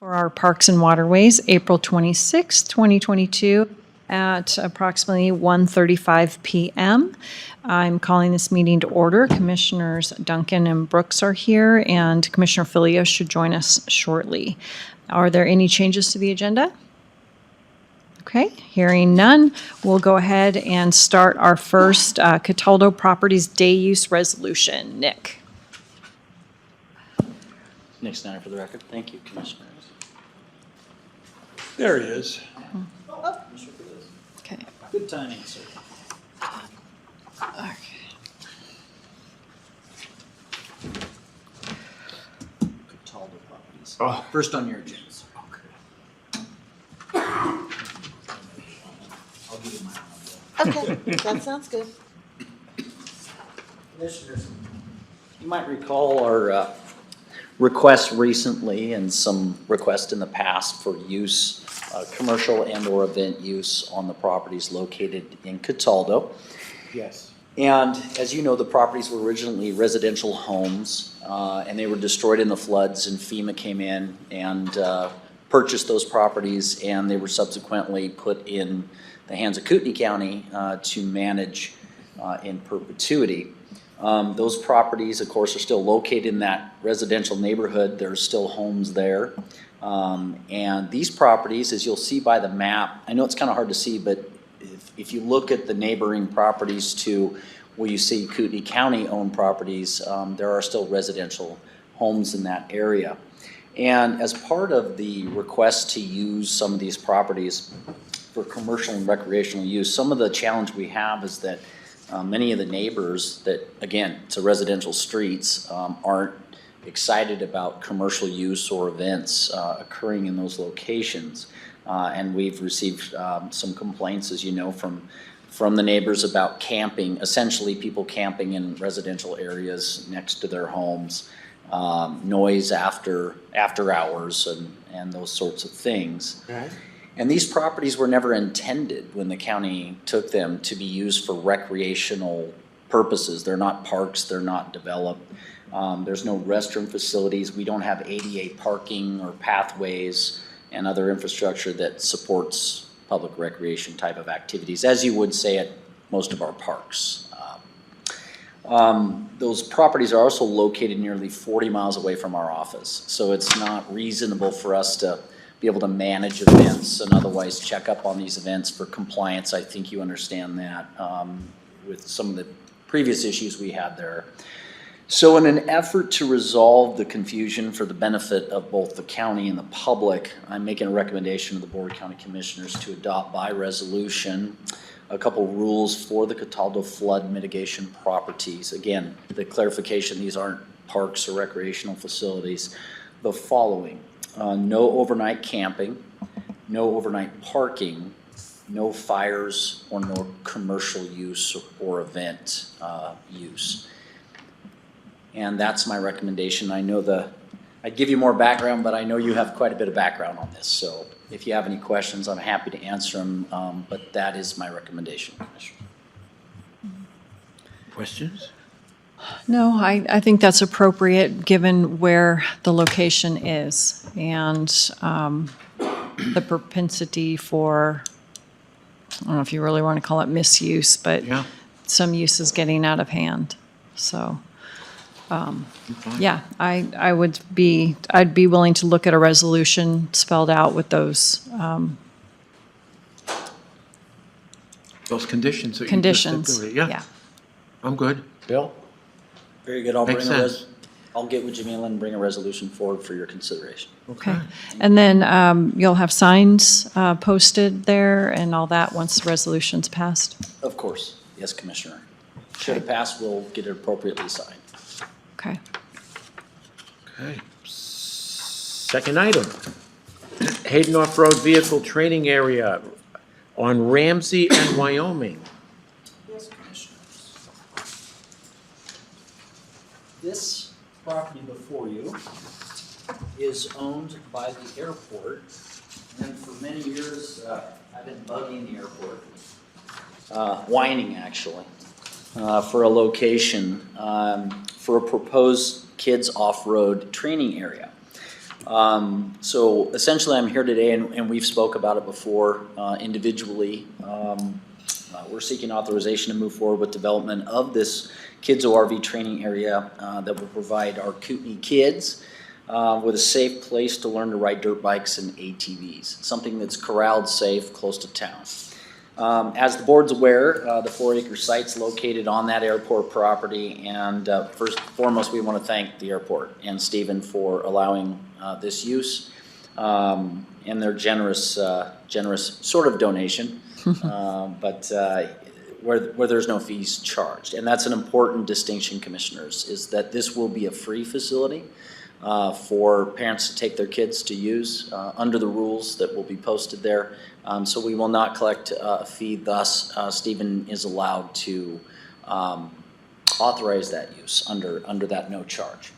For our Parks and Waterways, April 26, 2022, at approximately 1:35 p.m. I'm calling this meeting to order. Commissioners Duncan and Brooks are here, and Commissioner Filio should join us shortly. Are there any changes to the agenda? Okay, hearing none, we'll go ahead and start our first Cataldo Properties Day Use Resolution. Nick. Nick Snyder for the record. Thank you, Commissioners. There he is. Okay. Good timing, sir. Okay. Cataldo Properties. Oh. First on your agenda. I'll give you mine. Okay, that sounds good. Commissioners, you might recall our requests recently and some requests in the past for use, commercial and or event use on the properties located in Cataldo. Yes. And as you know, the properties were originally residential homes, and they were destroyed in the floods, and FEMA came in and purchased those properties, and they were subsequently put in the hands of Kootenai County to manage in perpetuity. Those properties, of course, are still located in that residential neighborhood. There's still homes there. And these properties, as you'll see by the map, I know it's kind of hard to see, but if you look at the neighboring properties to where you see Kootenai County owned properties, there are still residential homes in that area. And as part of the request to use some of these properties for commercial and recreational use, some of the challenge we have is that many of the neighbors that, again, it's a residential streets, aren't excited about commercial use or events occurring in those locations. And we've received some complaints, as you know, from the neighbors about camping, essentially people camping in residential areas next to their homes, noise after hours and those sorts of things. Right. And these properties were never intended when the county took them to be used for recreational purposes. They're not parks, they're not developed. There's no restroom facilities. We don't have ADA parking or pathways and other infrastructure that supports public recreation type of activities, as you would say at most of our parks. Those properties are also located nearly 40 miles away from our office. So it's not reasonable for us to be able to manage events and otherwise check up on these events for compliance. I think you understand that with some of the previous issues we had there. So in an effort to resolve the confusion for the benefit of both the county and the public, I'm making a recommendation to the Board of County Commissioners to adopt by resolution a couple rules for the Cataldo flood mitigation properties. Again, the clarification, these aren't parks or recreational facilities. The following: no overnight camping, no overnight parking, no fires, or no commercial use or event use. And that's my recommendation. I know I'd give you more background, but I know you have quite a bit of background on this. So if you have any questions, I'm happy to answer them, but that is my recommendation, Commissioner. Questions? No, I think that's appropriate given where the location is and the propensity for, I don't know if you really want to call it misuse, but Yeah. some use is getting out of hand. So, yeah, I'd be willing to look at a resolution spelled out with those Conditions that you just conditions. stipulated. Yeah, I'm good. Bill? Very good. I'll Makes sense. I'll get with Jamila and bring a resolution forward for your consideration. Okay. And then you'll have signs posted there and all that once the resolution's passed? Of course. Yes, Commissioner. Should it pass, we'll get it appropriately signed. Okay. Okay. Second item, Hayden Off-Road Vehicle Training Area on Ramsey and Wyoming. Yes, Commissioners. This property before you is owned by the airport, and for many years I've been bugging the airport, whining actually, for a location for a proposed kids off-road training area. So essentially, I'm here today, and we've spoke about it before individually. We're seeking authorization to move forward with development of this Kcso RV training area that will provide our Kootenai kids with a safe place to learn to ride dirt bikes and ATVs, something that's corralled safe close to town. As the board's aware, the 4-acre site's located on that airport property, and first and foremost, we want to thank the airport and Stephen for allowing this use and their generous sort of donation, but where there's no fees charged. And that's an important distinction, commissioners, is that this will be a free facility for parents to take their kids to use under the rules that will be posted there. So we will not collect a fee. Thus, Stephen is allowed to authorize that use under that no charge.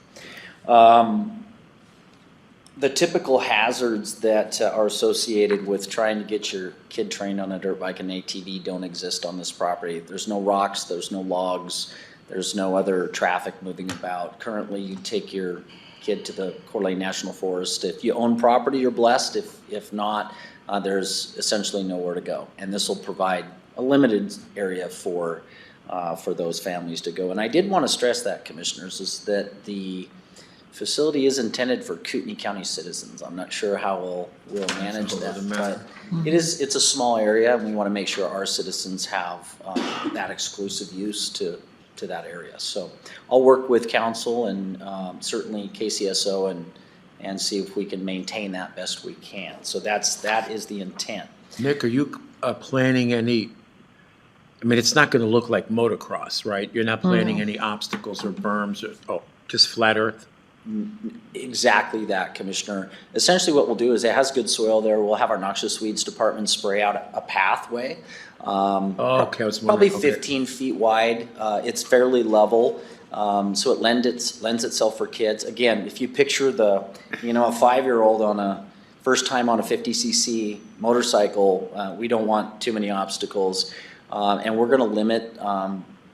The typical hazards that are associated with trying to get your kid trained on a dirt bike and ATV don't exist on this property. There's no rocks, there's no logs, there's no other traffic moving about. Currently, you take your kid to the Coeur National Forest. If you own property, you're blessed. If not, there's essentially nowhere to go. And this will provide a limited area for those families to go. And I did want to stress that, commissioners, is that the facility is intended for Kootenai County citizens. I'm not sure how we'll manage that, but it's a small area, and we want to make sure our citizens have that exclusive use to that area. So I'll work with council and certainly Kcso and see if we can maintain that best we can. So that is the intent. Nick, are you planning any, I mean, it's not going to look like motocross, right? You're not planning any obstacles or berms or, just flat earth? Exactly that, Commissioner. Essentially what we'll do is it has good soil there. We'll have our noxious weeds department spray out a pathway. Okay, I was probably wondering, 15 feet wide. It's fairly level, so it lends itself for kids. Again, if you picture a 5-year-old on a first time on a 50cc motorcycle, we don't want too many obstacles, and we're going to limit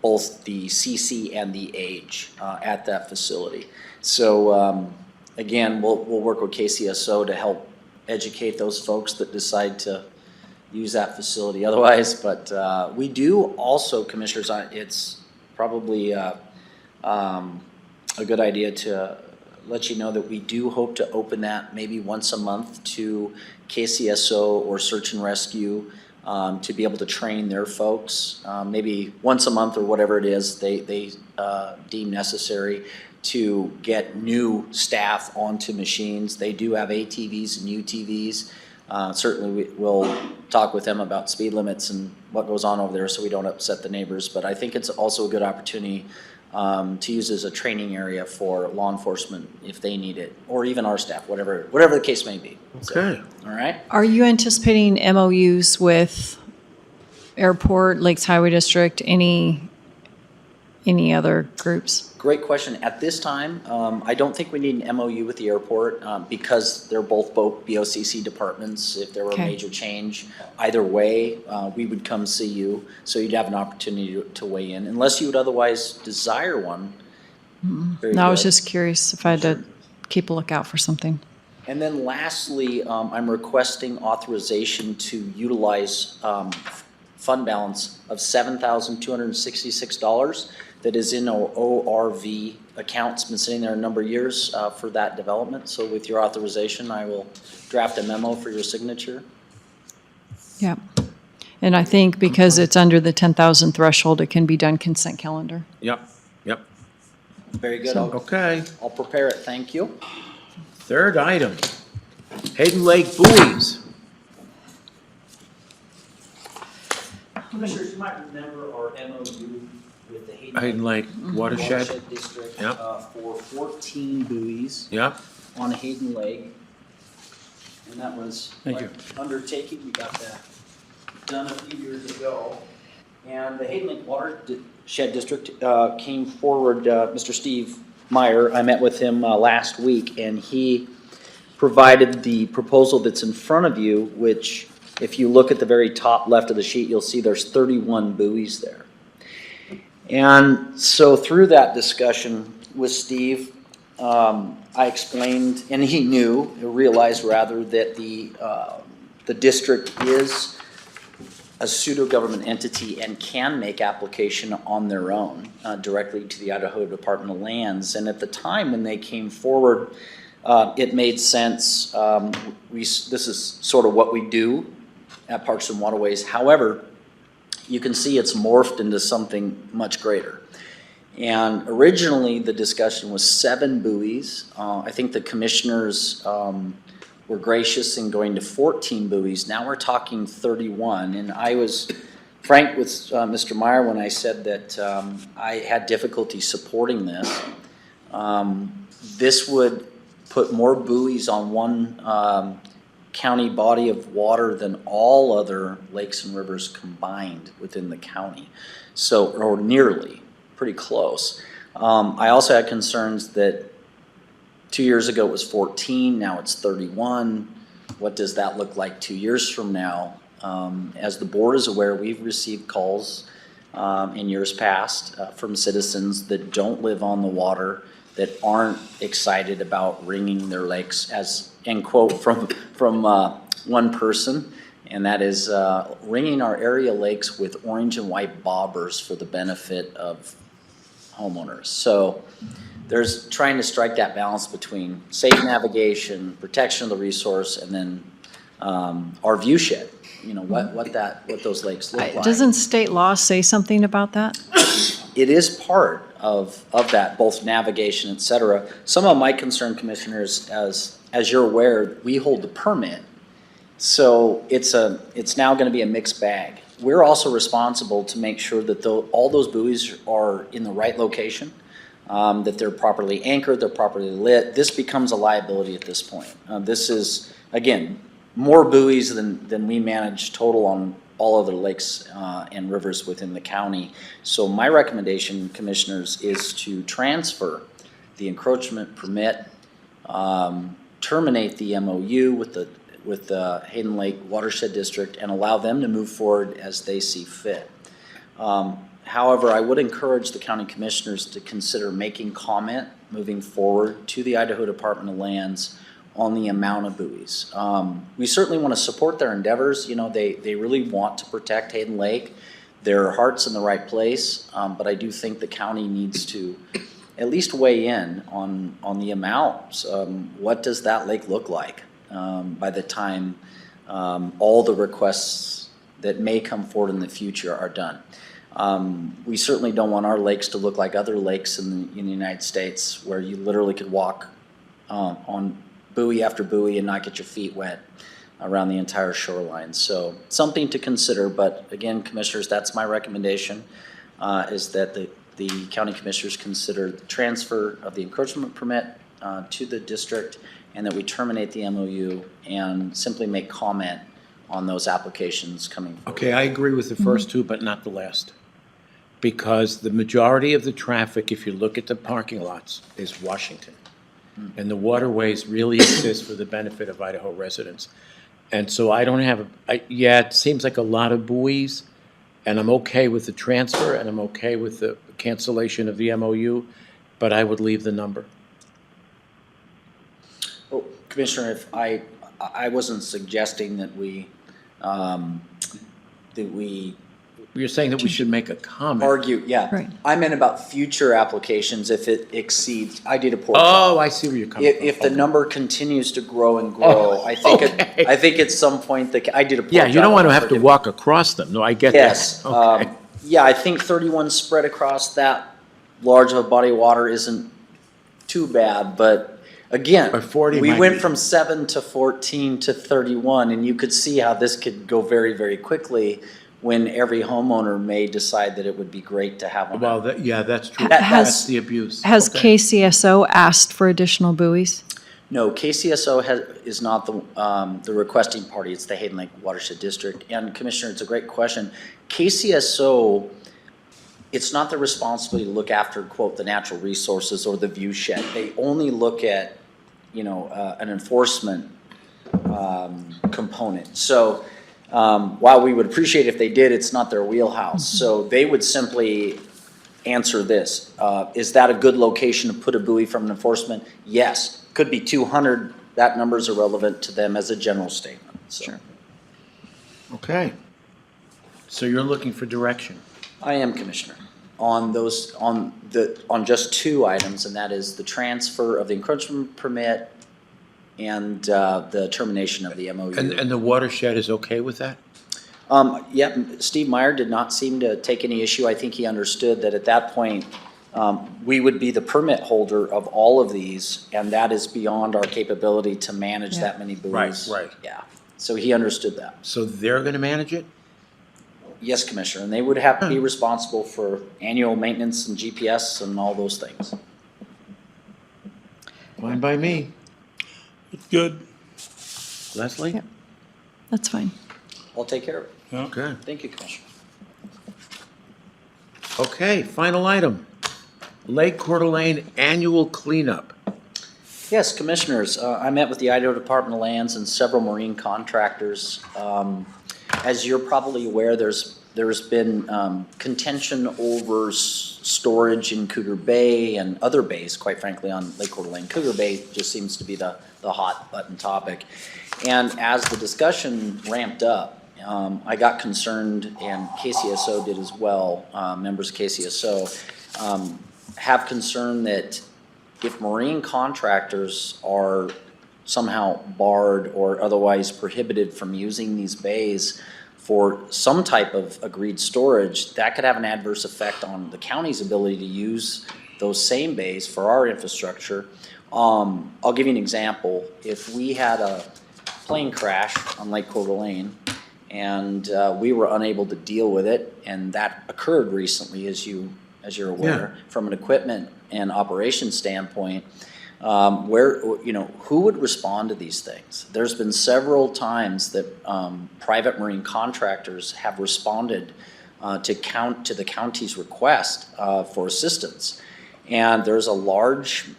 both the CC and the age at that facility. So again, we'll work with Kcso to help educate those folks that decide to use that facility otherwise. But we do also, commissioners, it's probably a good idea to let you know that we do hope to open that maybe once a month to Kcso or search and rescue to be able to train their folks, maybe once a month or whatever it is they deem necessary to get new staff onto machines. They do have ATVs and UTVs. Certainly we'll talk with them about speed limits and what goes on over there so we don't upset the neighbors. But I think it's also a good opportunity to use as a training area for law enforcement if they need it, or even our staff, whatever the case may be. Okay. So, all right. Are you anticipating MOUs with airport, Lakes Highway District, any other groups? Great question. At this time, I don't think we need an MOU with the airport because they're both BOCC departments. If there were a major change, either way, we would come see you. So you'd have an opportunity to weigh in, unless you would otherwise desire one. No, I was just curious if I had to keep a lookout for something. And then lastly, I'm requesting authorization to utilize fund balance of $7,266 that is in our ORV account. It's been sitting there a number of years for that development. So with your authorization, I will draft a memo for your signature. Yeah. And I think because it's under the 10,000 threshold, it can be done consent calendar. Yep. Very good. Okay. I'll prepare it. Thank you. Third item, Hayden Lake Buoys. Commissioners, you might remember our MOU with the Hayden Lake Watershed. District Yep. for 14 buoys Yep. on Hayden Lake. And that was Thank quite an undertaking. We got that done a few years ago. And the Hayden Lake Watershed District came forward, Mr. Steve Meyer, I met with him last week, and he provided the proposal that's in front of you, which if you look at the very top left of the sheet, you'll see there's 31 buoys there. And so through that discussion with Steve, I explained, and he realized rather, that the district is a pseudo-government entity and can make application on their own directly to the Idaho Department of Lands. And at the time when they came forward, it made sense. This is sort of what we do at Parks and Waterways. However, you can see it's morphed into something much greater. And originally, the discussion was 7 buoys. I think the commissioners were gracious in going to 14 buoys. Now we're talking 31. And I was frank with Mr. Meyer when I said that I had difficulty supporting this. This would put more buoys on one county body of water than all other lakes and rivers combined within the county. So, or nearly. Pretty close. I also had concerns that 2 years ago it was 14, now it's 31. What does that look like 2 years from now? As the board is aware, we've received calls in years past from citizens that don't live on the water, that aren't excited about ringing their lakes, as, end quote, from one person. And that is ringing our area lakes with orange and white bobbers for the benefit of homeowners. So there's trying to strike that balance between safe navigation, protection of the resource, and then our view shed. You know, what those lakes look like. Doesn't state law say something about that? It is part of that, both navigation, et cetera. Some of my concern, commissioners, as you're aware, we hold the permit. So it's now going to be a mixed bag. We're also responsible to make sure that all those buoys are in the right location, that they're properly anchored, they're properly lit. This becomes a liability at this point. This is, again, more buoys than we manage total on all other lakes and rivers within the county. So my recommendation, commissioners, is to transfer the encroachment permit, terminate the MOU with the Hayden Lake Watershed District, and allow them to move forward as they see fit. However, I would encourage the county commissioners to consider making comment moving forward to the Idaho Department of Lands on the amount of buoys. We certainly want to support their endeavors. You know, they really want to protect Hayden Lake. Their heart's in the right place, but I do think the county needs to at least weigh in on the amounts. What does that lake look like by the time all the requests that may come forward in the future are done? We certainly don't want our lakes to look like other lakes in the United States, where you literally could walk on buoy after buoy and not get your feet wet around the entire shoreline. So something to consider, but again, commissioners, that's my recommendation, is that the county commissioners consider the transfer of the encroachment permit to the district, and that we terminate the MOU and simply make comment on those applications coming forward. Okay, I agree with the first two, but not the last. Because the majority of the traffic, if you look at the parking lots, is Washington. And the waterways really exist for the benefit of Idaho residents. And so I don't have, yeah, it seems like a lot of buoys, and I'm okay with the transfer, and I'm okay with the cancellation of the MOU, but I would leave the number. Well, Commissioner, if I wasn't suggesting that we You're saying that we should make a comment. argue, yeah. Right. I meant about future applications if it exceeds, I did a poor job. Oh, I see where you're coming from. If the number continues to grow and grow, I think okay. I think at some point I did a poor job. Yeah, you don't want to of have to forgiving. walk across them. No, I get Yes. that. Okay. Yeah, I think 31 spread across that large of a body of water isn't too bad, but again, Or 40 we might went be. from 7 to 14 to 31, and you could see how this could go very, very quickly when every homeowner may decide that it would be great to have one. Well, yeah, that's true. Has- That's the abuse. Has Okay. KCSO asked for additional buoys? No, KCSO is not the requesting party. It's the Hayden Lake Watershed District. And Commissioner, it's a great question. KCSO, it's not their responsibility to look after, quote, the natural resources or the view shed. They only look at, an enforcement component. So while we would appreciate if they did, it's not their wheelhouse. So they would simply answer this. Is that a good location to put a buoy from an enforcement? Yes. Could be 200. That number is irrelevant to them as a general statement. So. Sure. Okay. So you're looking for direction. I am, Commissioner, on those, on just two items, and that is the transfer of the encroachment permit and the termination of the MOU. And the watershed is okay with that? Yeah, Steve Meyer did not seem to take any issue. I think he understood that at that point, we would be the permit holder of all of these, and that is beyond our capability to manage that many buoys. Right. Yeah, so he understood that. So they're gonna manage it? Yes, Commissioner, and they would have to be responsible for annual maintenance and GPS and all those things. Fine by me. It's good. Leslie? Yep. That's fine. I'll take care of it. Okay. Thank you, Commissioner. Okay, final item. Lake Coeur d'Alene annual cleanup. Yes, Commissioners, I met with the Idaho Department of Lands and several marine contractors. As you're probably aware, there's been contention over storage in Cougar Bay and other bays, quite frankly, on Lake Coeur d'Alene. Cougar Bay just seems to be the hot button topic. And as the discussion ramped up, I got concerned, and Kcso did as well, members of Kcso, have concern that if marine contractors are somehow barred or otherwise prohibited from using these bays for some type of agreed storage, that could have an adverse effect on the county's ability to use those same bays for our infrastructure. I'll give you an example. If we had a plane crash on Lake Coeur d'Alene and we were unable to deal with it, and that occurred recently, as you're aware, from an equipment and operation standpoint, who would respond to these things? There's been several times that private marine contractors have responded to the county's request for assistance, and there's a large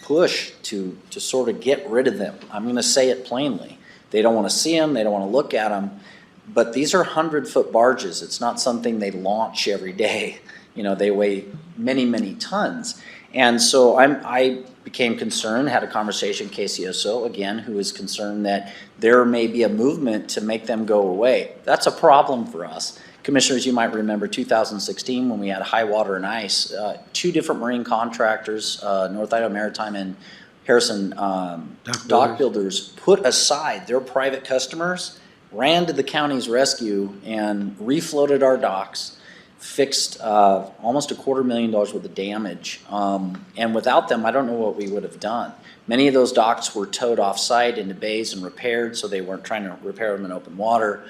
push to sort of get rid of them. I'm going to say it plainly. They don't want to see them. They don't want to look at them. But these are 100-foot barges. It's not something they launch every day. They weigh many, many tons. And so I became concerned, had a conversation with Kcso, again, who is concerned that there may be a movement to make them go away. That's a problem for us. Commissioners, you might remember 2016 when we had high water and ice. Two different marine contractors, North Idaho Maritime and Harrison Dock Builders, put aside their private customers, ran to the county's rescue, and refloated our docks, fixed almost $250,000 worth of damage. And without them, I don't know what we would have done. Many of those docks were towed off-site into bays and repaired, so they weren't trying to repair them in open water.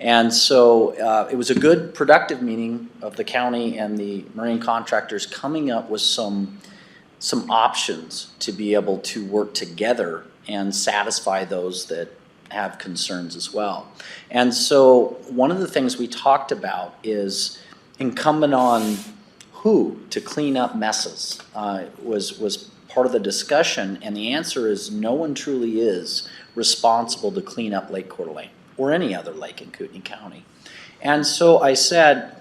And so it was a good, productive meeting of the county and the marine contractors coming up with some options to be able to work together and satisfy those that have concerns as well. And so one of the things we talked about is incumbent on who to clean up messes was part of the discussion, and the answer is no one truly is responsible to clean up Lake Coeur d'Alene or any other lake in Kootenai County. And so I said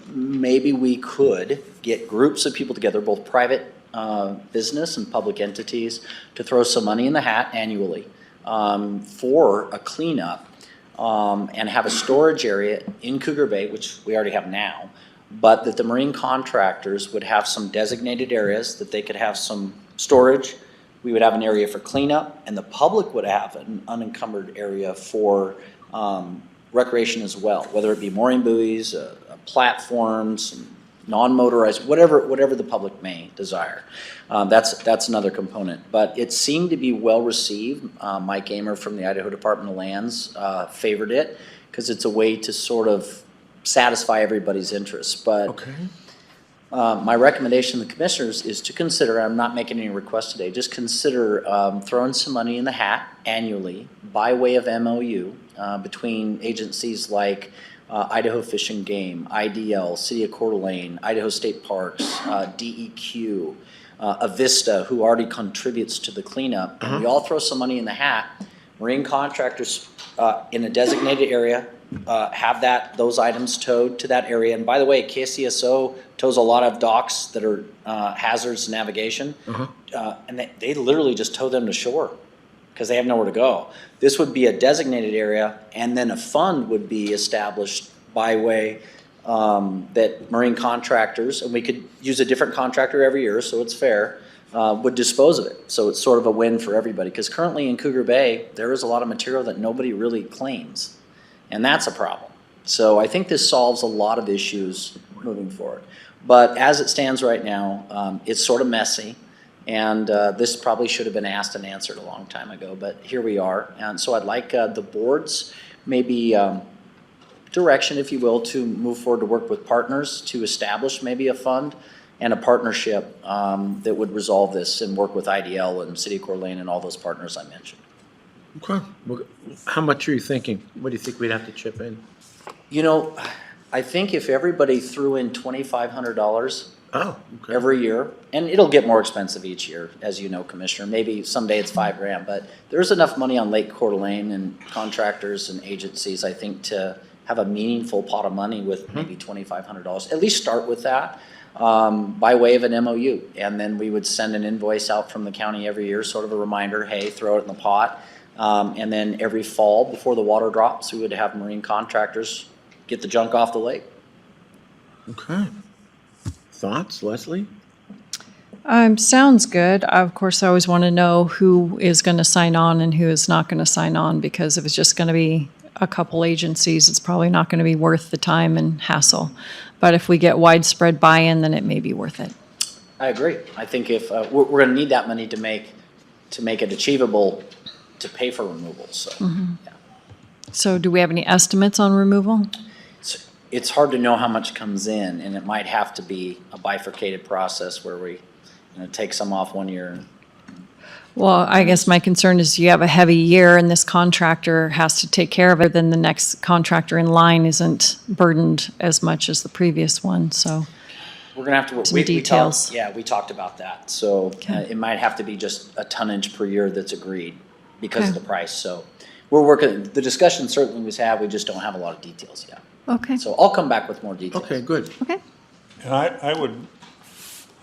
maybe we could get groups of people together, both private business and public entities, to throw some money in the hat annually for a cleanup and have a storage area in Cougar Bay, which we already have now, but that the marine contractors would have some designated areas that they could have some storage. We would have an area for cleanup, and the public would have an unencumbered area for recreation as well, whether it be mooring buoys, platforms, non-motorized, whatever the public may desire. That's another component. But it seemed to be well received. Mike Amer from the Idaho Department of Lands favored it because it's a way to sort of satisfy everybody's interests. But Okay. my recommendation to the commissioners is to consider, I'm not making any requests today, just consider throwing some money in the hat annually by way of MOU between agencies like Idaho Fish and Game, IDL, City of Coeur d'Alene, Idaho State Parks, DEQ, Avista, who already contributes to the cleanup. And we all throw some money in the hat. Marine contractors in a designated area have those items towed to that area. And by the way, Kcso tows a lot of docks that are hazards to navigation. And they literally just tow them to shore because they have nowhere to go. This would be a designated area, and then a fund would be established by way that marine contractors, and we could use a different contractor every year, so it's fair, would dispose of it. So it's sort of a win for everybody, because currently in Cougar Bay, there is a lot of material that nobody really claims, and that's a problem. So I think this solves a lot of issues moving forward. But as it stands right now, it's sort of messy, and this probably should have been asked and answered a long time ago, but here we are. And so I'd like the board's maybe direction, if you will, to move forward to work with partners to establish maybe a fund and a partnership that would resolve this and work with IDL and City of Coeur d'Alene and all those partners I mentioned. Okay. Well, how much are you thinking? What do you think we'd have to chip in? You know, I think if everybody threw in $2,500 Oh, okay. every year, and it'll get more expensive each year, as you know, Commissioner. Maybe someday it's $5,000, but there's enough money on Lake Coeur d'Alene and contractors and agencies, I think, to have a meaningful pot of money with maybe $2,500. At least start with that by way of an MOU, and then we would send an invoice out from the county every year, sort of a reminder, hey, throw it in the pot. And then every fall before the water drops, we would have marine contractors get the junk off the lake. Okay. Thoughts, Leslie? Sounds good. Of course, I always want to know who is going to sign on and who is not going to sign on, because if it's just going to be a couple agencies, it's probably not going to be worth the time and hassle. But if we get widespread buy-in, then it may be worth it. I agree. I think if we're going to need that money to make it achievable to pay for removal. So, yeah. So do we have any estimates on removal? It's hard to know how much comes in, and it might have to be a bifurcated process where we take some off one year. Well, I guess my concern is you have a heavy year and this contractor has to take care of it, then the next contractor in line isn't burdened as much as the previous one, so. We're gonna have to work. Some details. We talked about that. So Okay. it might have to be just a tonnage per year that's agreed because of Okay. the price. So we're working, the discussion certainly was had, we just don't have a lot of details yet. Okay, So I'll come back with more details. Okay, good. okay. And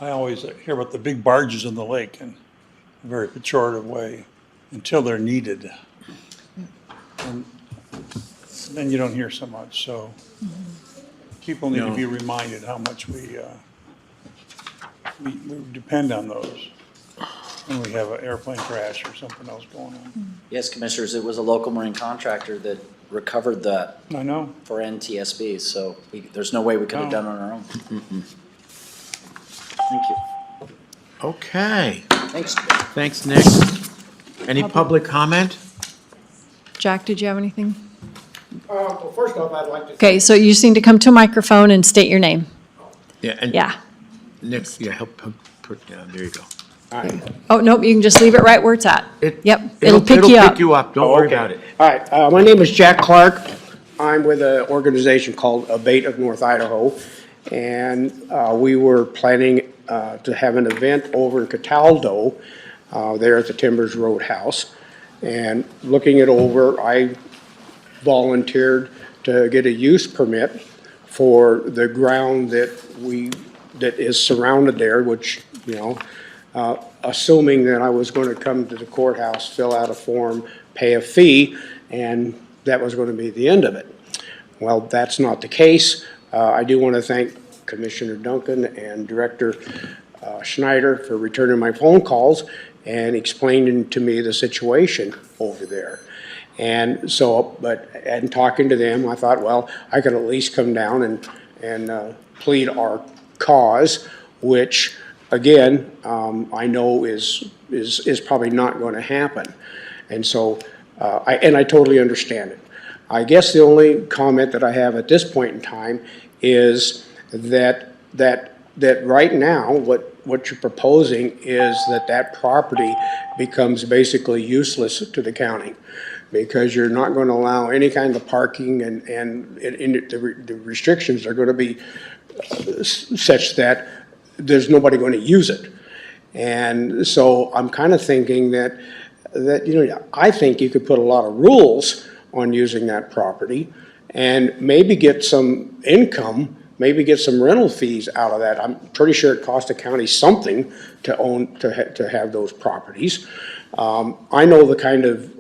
I always hear about the big barges in the lake in a very pejorative way until they're needed. And then you don't hear so much, so people need to be reminded how much we depend on those when we have an airplane crash or something else going on. Yes, Commissioners, it was a local marine contractor that recovered that I know. for NTSB, so there's no way we could have No. done it on our own. Thank you. Okay. Thanks. Thanks, Nick. Any public comment? Jack, did you have anything? Well, first off, I'd like to. Okay, so you just need to come to a microphone and state your name. Yeah, and Yeah. Nick, yeah, help put, yeah, there you go. Oh, nope, you can just leave it right where it's at. It- Yep, it'll pick you It'll up. pick you up, don't worry about it. All right, my name is Jack Clark. I'm with an organization called Abate of North Idaho. And we were planning to have an event over in Cataldo, there at the Timbers Roadhouse. And looking it over, I volunteered to get a use permit for the ground that is surrounded there, which, assuming that I was going to come to the courthouse, fill out a form, pay a fee, and that was going to be the end of it. Well, that's not the case. I do want to thank Commissioner Duncan and Director Schneider for returning my phone calls and explaining to me the situation over there. And so, and talking to them, I thought, well, I could at least come down and plead our cause, which, again, I know is probably not going to happen. And so, I totally understand it. I guess the only comment that I have at this point in time is that right now, what you're proposing is that property becomes basically useless to the county, because you're not going to allow any kind of parking, and the restrictions are going to be such that there's nobody going to use it. And so I'm kind of thinking that I think you could put a lot of rules on using that property, and maybe get some income, maybe get some rental fees out of that. I'm pretty sure it costs the county something to own, to have those properties. I know the kind of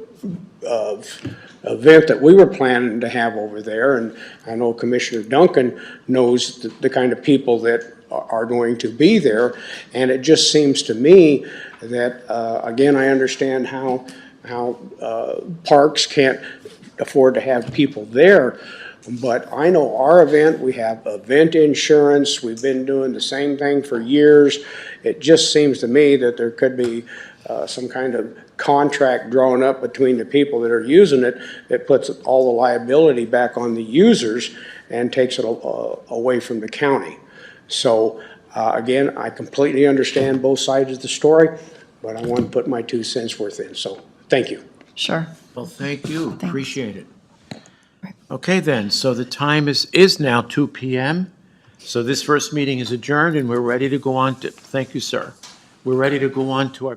event that we were planning to have over there, and I know Commissioner Duncan knows the kind of people that are going to be there, and it just seems to me that, again, I understand how parks can't afford to have people there, but I know our event, we have event insurance, we've been doing the same thing for years. It just seems to me that there could be some kind of contract drawn up between the people that are using it that puts all the liability back on the users and takes it away from the county. So, again, I completely understand both sides of the story, but I want to put my 2 cents worth in, so thank you. Sure. Well, thank you, appreciate it. Okay then, so the time is now 2 PM. So this first meeting is adjourned and we're ready to go on to, thank you, sir. We're ready to go on to our